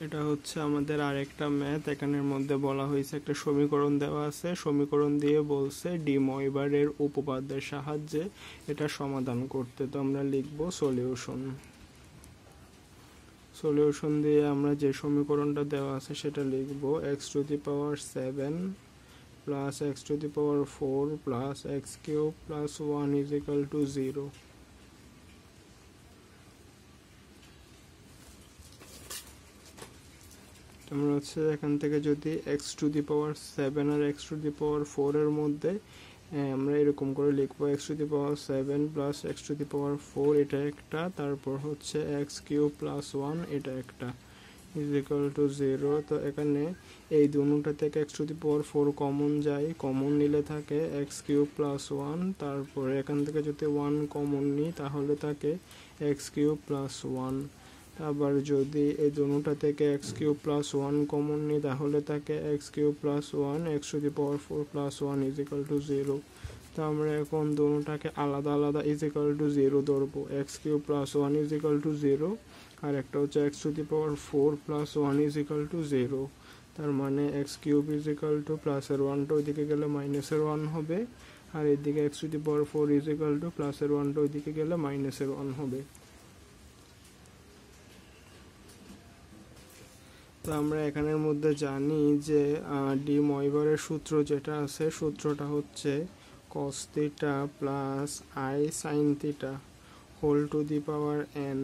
এটা হচ্ছে আমাদের আরেকটা ম্যাথ। এখানের মধ্যে বলা হয়েছে একটা সমীকরণ দেওয়া আছে, সমীকরণ দিয়ে বলছে ডি ময়বারের উপপাদ্যের সাহায্যে এটা সমাধান করতে। তো আমরা লিখব সলিউশন। সলিউশন দিয়ে আমরা যে সমীকরণটা দেওয়া আছে সেটা লিখব x⁴ plus x⁴ plus x³ plus 1 = 0। আমরা হচ্ছে এখান থেকে যদি x⁴ আর x⁴ এর মধ্যে আমরা এরকম করে লিখবো x⁴ প্লাস x⁴ এটা একটা, তারপর হচ্ছে x³ প্লাস 1 এটা একটা = 0। তো এখানে এই দুটোটা থেকে x⁴ কমন যায়, কমন নিলে থাকে x³ প্লাস 1, তারপরে এখান থেকে যদি 1 কমন নিই তাহলে থাকে x³ প্লাস 1। আবার যদি এই দুটোটা থেকে x³ প্লাস 1 কমন নিই তাহলে থাকে x³ প্লাস 1 x⁴ প্লাস 1 = 0। তো আমরা এখন দুটোটাকে আলাদা আলাদা = 0 ধরবো। x³ প্লাস 1 = 0 আর একটা হচ্ছে x⁴ প্লাস 1 = 0। তার মানে x³ প্লাসের 1টা ওইদিকে গেলে মাইনাসের 1 হবে, আর এদিকে x⁴ প্লাসের 1টা ওইদিকে গেলে মাইনাসের 1 হবে। তো আমরা এখানের মধ্যে জানি যে ডি ময়বারের সূত্র যেটা আছে, সূত্রটা হচ্ছে cos θ plus i sin θ whole to the power n।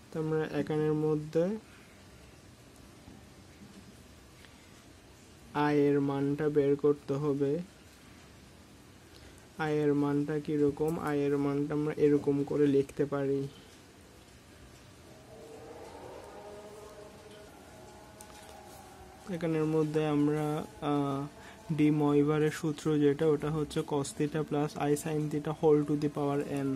তো আমরা এখানের মধ্যে i এর মানটা বের করতে হবে। i এর মানটা কিরকম? i এর মানটা আমরা এরকম করে লিখতে পারি, এখানের মধ্যে আমরা ডি ময়বারের সূত্র যেটা, ওটা হচ্ছে cos θ plus i sin θ whole to the power n।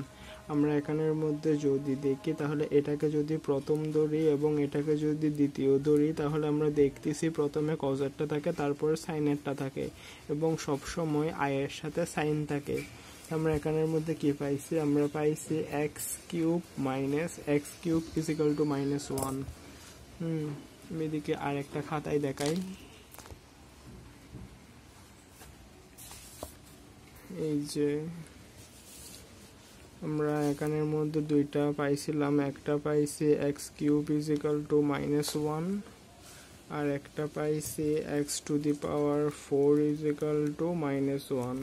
আমরা এখানের মধ্যে যদি দেখি তাহলে এটাকে যদি প্রথম ধরি এবং এটাকে যদি দ্বিতীয় ধরি তাহলে আমরা দেখতেছি প্রথমে কজেরটা থাকে, তারপরে সাইনেরটা থাকে এবং সবসময় i এর সাথে সাইন থাকে। আমরা এখানের মধ্যে কি পাইছি? আমরা পাইছি x³ মাইনাস x³ = -1। আমি এদিকে আরেকটা খাতায় দেখাই। এই যে আমরা এখানের মধ্যে দুইটা পাইছিলাম, একটা পাইছি x³ = -1 আর একটা পাইছি x⁴ -1।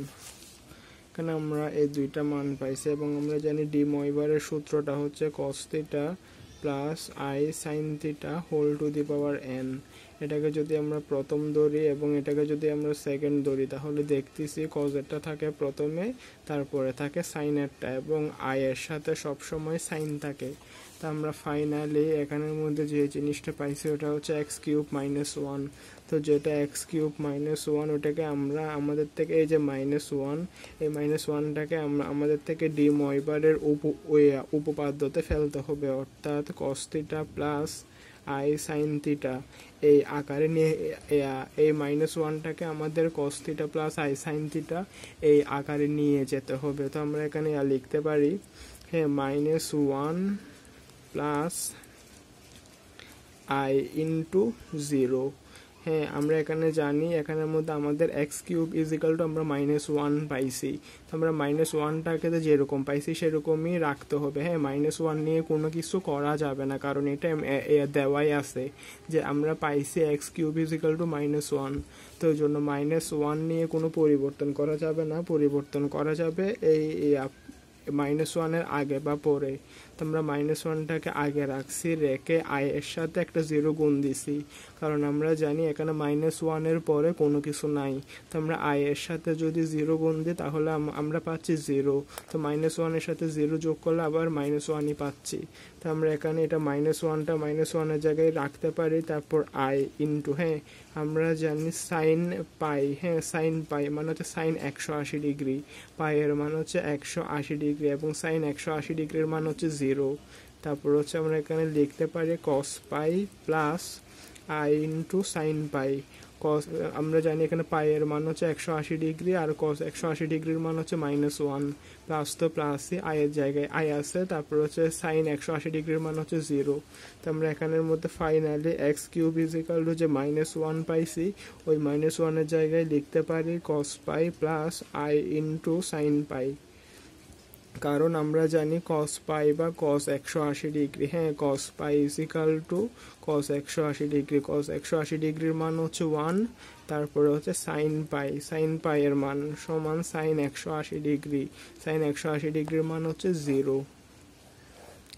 এখানে আমরা এই দুইটা মান পাইছি এবং আমরা জানি ডি ময়বারের সূত্রটা হচ্ছে cos θ plus i sin θ whole to the power n। এটাকে যদি আমরা প্রথম ধরি এবং এটাকে যদি আমরা সেকেন্ড ধরি তাহলে দেখতেছি কজেরটা থাকে প্রথমে, তারপরে থাকে সাইনেরটা এবং i এর সাথে সবসময় সাইন থাকে। তা আমরা ফাইনালি এখানের মধ্যে যে জিনিসটা পাইছি ওটা হচ্ছে x³ -1। তো যেটা x³ -1 ওটাকে আমরা আমাদের থেকে এই যে -1, এই -1টাকে আমরা আমাদের থেকে ডি ময়বারের উপপাদ্যতে ফেলতে হবে, অর্থাৎ cos θ প্লাস i sin θ এই আকারে নিয়ে এই -1টাকে আমাদের cos θ প্লাস i sin θ এই আকারে নিয়ে যেতে হবে। তো আমরা এখানে লিখতে পারি -1 প্লাস i ইন্টু 0। আমরা এখানে জানি এখানের মধ্যে আমাদের x³ আমরা -1 পাইছি। তো আমরা -1টাকে যেরকম পাইছি সেরকমই রাখতে হবে। -1 নিয়ে কোনো কিছু করা যাবে না, কারণ এটা দেওয়াই আছে যে আমরা পাইছি x³ -1। তো ওই জন্য -1 নিয়ে কোনো পরিবর্তন করা যাবে না, পরিবর্তন করা যাবে এই -1-এর আগে বা পরে। তো আমরা -1টাকে আগে রাখছি, রেখে i এর সাথে একটা 0 গুণ দিছি, কারণ আমরা জানি এখানে -1-এর পরে কোনো কিছু নাই। তো আমরা i এর সাথে যদি 0 গুণ দিই তাহলে আমরা পাচ্ছি 0। তো -1-এর সাথে 0 যোগ করলে আবার -1ই পাচ্ছি। তো আমরা এখানে এটা -1টা -1-এর জায়গায় রাখতে পারি, তারপর i ইন্টু আমরা জানি সাইন পাই। সাইন পাই মানে হচ্ছে সাইন 180 ডিগ্রি, পাই এর মান হচ্ছে 180 ডিগ্রি এবং সাইন 180 ডিগ্রির মান হচ্ছে 0। তারপর হচ্ছে আমরা এখানে লিখতে পারি cos pi plus i into sine pi. Cos আমরা জানি এখানে পাই এর মান হচ্ছে 180 ডিগ্রি, আর কস 180 ডিগ্রির মান হচ্ছে -1, প্লাস তো প্লাসই, আয়ের জায়গায় আই আছে, তারপর হচ্ছে সাইন 180 ডিগ্রির মান হচ্ছে 0। তো আমরা এখানের মধ্যে finally x cube equal to যে -1 পাইছি, ওই -1 জায়গায় লিখতে পারি cos pi plus i into sine pi, কারণ আমরা জানি কস পাই বা কস 180 ডিগ্রি, হ্যাঁ কস পাই ইজিক্যাল টু কস 180 ডিগ্রি, কস 180 ডিগ্রির মান হচ্ছে 1, তারপরে হচ্ছে সাইন পাই এর মান সমান সাইন 180 ডিগ্রি, সাইন 180 ডিগ্রির মান হচ্ছে 0।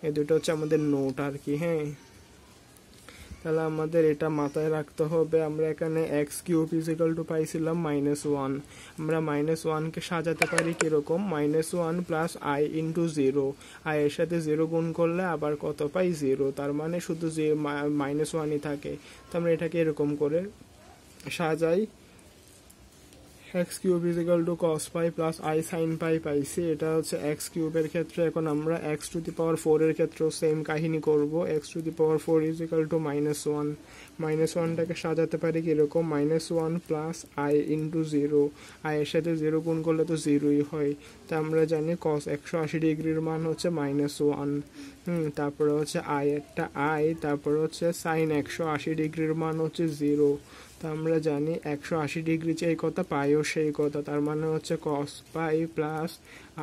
এই দুটো হচ্ছে আমাদের নোট আর কি। হ্যাঁ, তাহলে আমাদের এটা মাথায় রাখতে হবে। আমরা এখানে এক্স কিউব ইজিক্যাল টু পাইছিলাম -1, আমরা -1কে সাজাতে পারি কিরকম, -1 প্লাস আই ইন্টু 0, আই এর সাথে 0 গুণ করলে আবার কত পাই 0, তার মানে শুধু যে -1ই থাকে। তো আমরা এটাকে এরকম করে সাজাই, x cube equal to cos pi plus i sine pi পাইছি, এটা হচ্ছে এক্স কিউবের ক্ষেত্রে। এখন আমরা এক্স টু দি পাওয়ার 4 এর ক্ষেত্রেও সেম কাহিনী করব, x to the power 4 equal to -1, -1টাকে সাজাতে পারি কিরকম, -1 প্লাস আই ইন্টু 0, আই এর সাথে 0 গুণ করলে তো 0ই হয়। তা আমরা জানি কস 180 ডিগ্রির মান হচ্ছে -1, তারপরে হচ্ছে আই, তারপরে হচ্ছে সাইন 180 ডিগ্রির মান হচ্ছে 0। তা আমরা জানি 180 ডিগ্রি যে কথা, পাইও সেই কথা, তার মানে হচ্ছে cos pi plus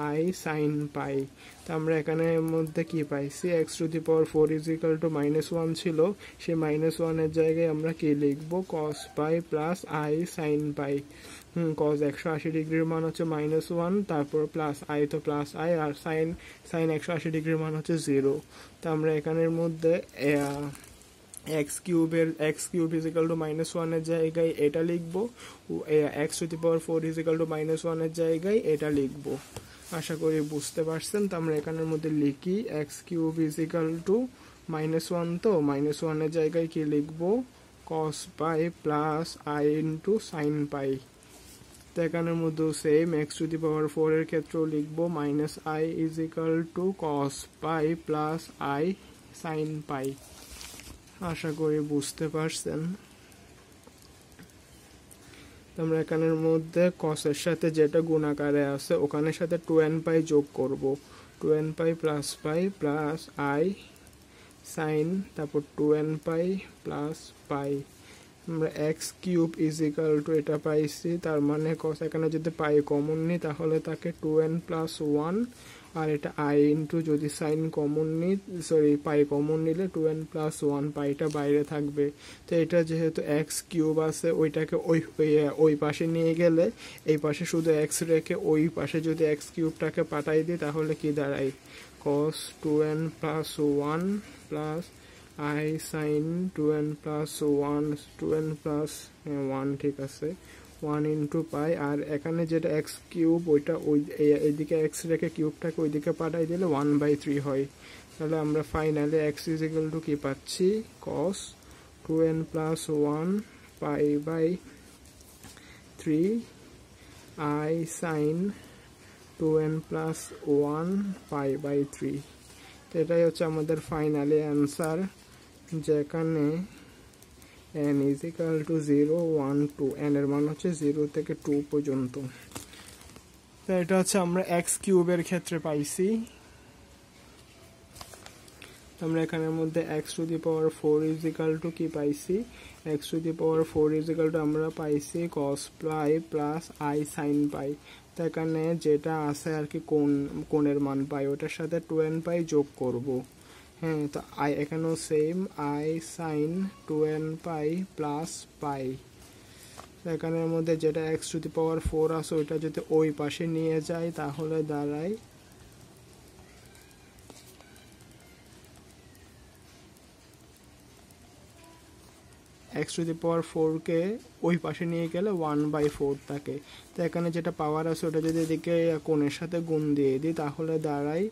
i sine pi. তা আমরা এখানে মধ্যে কি পাইছি, x to the power 4 equal to -1 ছিল, সেই -1 জায়গায় আমরা কি লিখবো, cos pi plus i sine pi. Cos 180 ডিগ্রির মান হচ্ছে -1, তারপর প্লাস আই তো প্লাস আই, আর সাইন 180 ডিগ্রির মান হচ্ছে 0। তা আমরা এখানের মধ্যে এক্স কিউব ইজিক্যাল টু -1 এর জায়গায় এটা লিখবো, x to the power 4 equal to -1 এর জায়গায় এটা লিখবো। আশা করি বুঝতে পারছেন। তো আমরা এখানের মধ্যে লিখি এক্স কিউব ইজিক্যাল টু -1, তো -1 এর জায়গায় কি লিখবো, cos pi plus i into sine pi. তো এখানের মধ্যে same x to the power 4 এর ক্ষেত্রেও লিখবো -i equal to cos pi plus i sine pi. আশা করি বুঝতে পারছেন। আমরা এখানের মধ্যে কসের সাথে যেটা গুণাকারে আছে ওখানের সাথে 2n পাই যোগ করব, 2n pi plus i sign, তারপর 2n পাই প্লাস পাই। আমরা এক্স কিউব ইজিক্যাল টু এটা পাইছি, তার মানে কস এখানে যদি পাই কমন নিই তাহলে তাকে 2n প্লাস 1, আর এটা আই ইন্টু যদি সাইন কমন নিই, পাই কমন নিলে 2n প্লাস 1, পাইটা বাইরে থাকবে। তো এটা যেহেতু এক্স কিউব আছে, ওইটাকে ওই পাশে নিয়ে গেলে এই পাশে শুধু এক্স রেখে ওই পাশে যদি এক্স কিউবটাকে পাঠাই দিই তাহলে কি দাঁড়ায়, কস 2n plus 1 plus i sine 2n plus 1, 2n plus 1, ঠিক আছে, 1 ইন্টু পাই। আর এখানে যেটা এক্স কিউব ওইটা এইদিকে এক্স রেখে কিউবটাকে ওইদিকে পাঠাই দিলে 1/3 হয়। তাহলে আমরা ফাইনালি এক্স ইজিক্যাল টু কি পাচ্ছি, cos 2n plus 1 pi by 3 i sine 2n plus 1 pi by 3। তো এটাই হচ্ছে আমাদের ফাইনালি অ্যান্সার, যেখানে n ইজিক্যাল টু 0, 1, 2, n এর মান হচ্ছে 0 থেকে 2 পর্যন্ত। তো এটা হচ্ছে আমরা এক্স কিউবের ক্ষেত্রে পাইছি। আমরা এখানের মধ্যে x to the power 4 equal to কি পাইছি, x to the power 4 equal to আমরা পাইছি cos pi plus i sine pi. তো এখানে যেটা আছে আর কি কোণের মান পাই, ওটার সাথে 2n পাই যোগ করব। হ্যাঁ, তো আই এখানেও same, I sine 2n pi plus পাই। এখানের মধ্যে যেটা এক্স টু দি পাওয়ার 4 আছে ওইটা যদি ওই পাশে নিয়ে যায় তাহলে দাঁড়ায় এক্স টু দি পাওয়ার 4কে ওই পাশে নিয়ে গেলে 1/4 থাকে। তো এখানে যেটা পাওয়ার আছে ওটা যদি এদিকে কোণের সাথে গুণ দিয়ে দিই তাহলে দাঁড়ায়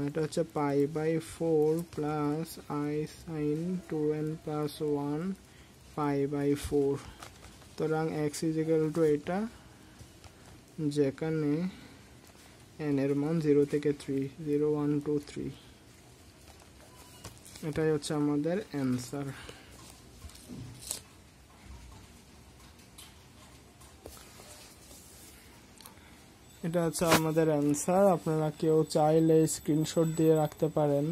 এটা হচ্ছে π/4 plus i sine 2n plus 1 π/4। সুতরাং এক্স ইজিক্যাল টু এটা, যেখানে n এর মান 0 থেকে 3, 0, 1, 2, 3। এটাই হচ্ছে আমাদের অ্যান্সার। এটা হচ্ছে আমাদের অ্যান্সার। আপনারা কেউ চাইলে স্ক্রিনশট দিয়ে রাখতে পারেন।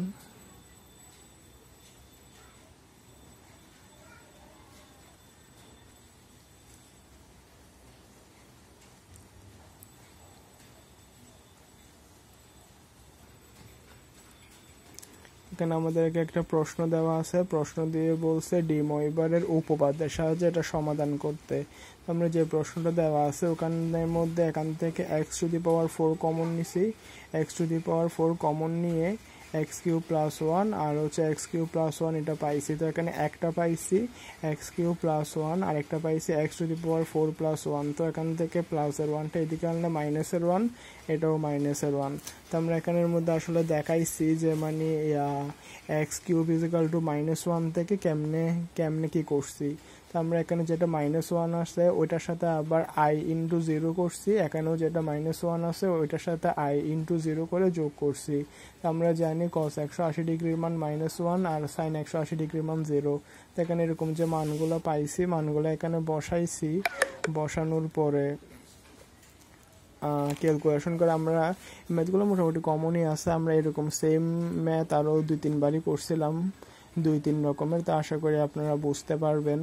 এখানে আমাদেরকে একটা প্রশ্ন দেওয়া আছে, প্রশ্ন দিয়ে বলছে ডি ময়বারের উপপাদ্যের সাহায্যে এটা সমাধান করতে। আমরা যে প্রশ্নটা দেওয়া আছে ওখানের মধ্যে এখান থেকে x⁴ কমন নিছি, x⁴ কমন নিয়ে x³+1 আর হচ্ছে x³+1 এটা পাইছি। তো এখানে একটা পাইছি x³+1 আর একটা পাইছি x⁴+1। তো এখান থেকে প্লাসের 1টা এদিকে আনলে মাইনাসের 1, এটাও মাইনাসের 1। তো আমরা এখানের মধ্যে আসলে দেখাইছি যে মানে x³ -1 থেকে কেমনে কি করছি। তো আমরা এখানে যেটা -1 আছে ওইটার সাথে আবার i × 0 করছি, এখানেও যেটা -1 আছে ওইটার সাথে i × 0 করে যোগ করছি। তো আমরা জানি cos 180 ডিগ্রির মান -1 আর sin 180 ডিগ্রির মান 0। তো এখানে এরকম যে মানগুলো পাইছি মানগুলো এখানে বসাইছি, বসানোর পরে ক্যালকুলেশন করে আমরা ম্যাথগুলো মোটামুটি কমনই আছে। আমরা এরকম সেম ম্যাথ আরও 2-3 বারই করছিলাম 2-3 রকমের। তো আশা করি আপনারা বুঝতে পারবেন।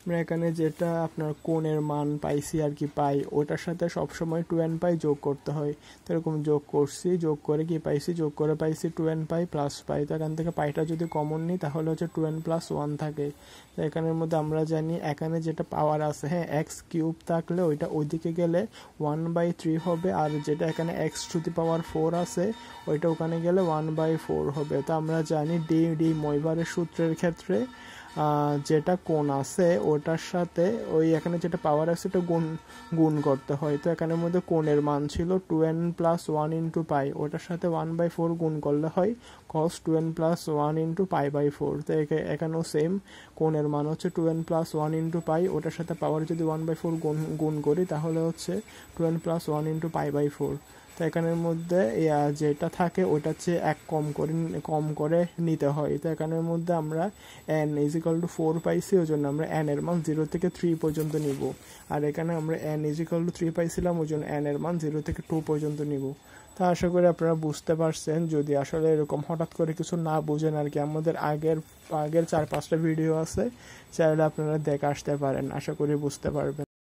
আমরা এখানে যেটা আপনার কোণের মান পাইছি আর কি পাই ওটার সাথে সবসময় 2n পাই যোগ করতে হয়। তো এরকম যোগ করছি, যোগ করে কি পাইছি, যোগ করে পাইছি 2n পাই প্লাস পাই। তো এখান থেকে পাইটা যদি কমন নিই তাহলে হচ্ছে 2n+1 থাকে। তো এখানের মধ্যে আমরা জানি এখানে যেটা পাওয়ার আছে, হ্যাঁ x³ থাকলে ওইটা ওইদিকে গেলে 1/3 হবে, আর যেটা এখানে x⁴ আছে ওইটা ওখানে গেলে 1/4 হবে। তো আমরা জানি ডি ময়বারের সূত্রের ক্ষেত্রে যেটা কোণ আছে ওটার সাথে ওই এখানে যেটা পাওয়ার আছে ওটা গুণ করতে হয়। তো এখানের মধ্যে কোণের মান ছিল 2n+1 × পাই, ওটার সাথে 1/4 গুণ করলে হয় cos 2n+1 × π/4। তো এখানেও সেম, কোণের মান হচ্ছে 2n+1 × পাই, ওটার সাথে পাওয়ার যদি 1/4 গুণ করি তাহলে হচ্ছে 2n+1 × π/4। তো এখানের মধ্যে যেটা থাকে ওটা হচ্ছে কম করে নিতে হয়। তো এখানের মধ্যে আমরা n = 4 পাইছি, ওই জন্য আমরা n এর মান 0 থেকে 3 পর্যন্ত নিব। আর এখানে আমরা n = 3 পাইছিলাম, ওই জন্য n এর মান 0 থেকে 2 পর্যন্ত নিব। তা আশা করি আপনারা বুঝতে পারছেন। যদি আসলে এরকম হঠাৎ করে কিছু না বুঝেন আর কি, আমাদের আগের 4-5টা ভিডিও আছে, চাইলে আপনারা দেখে আসতে পারেন, আশা করি বুঝতে পারবেন।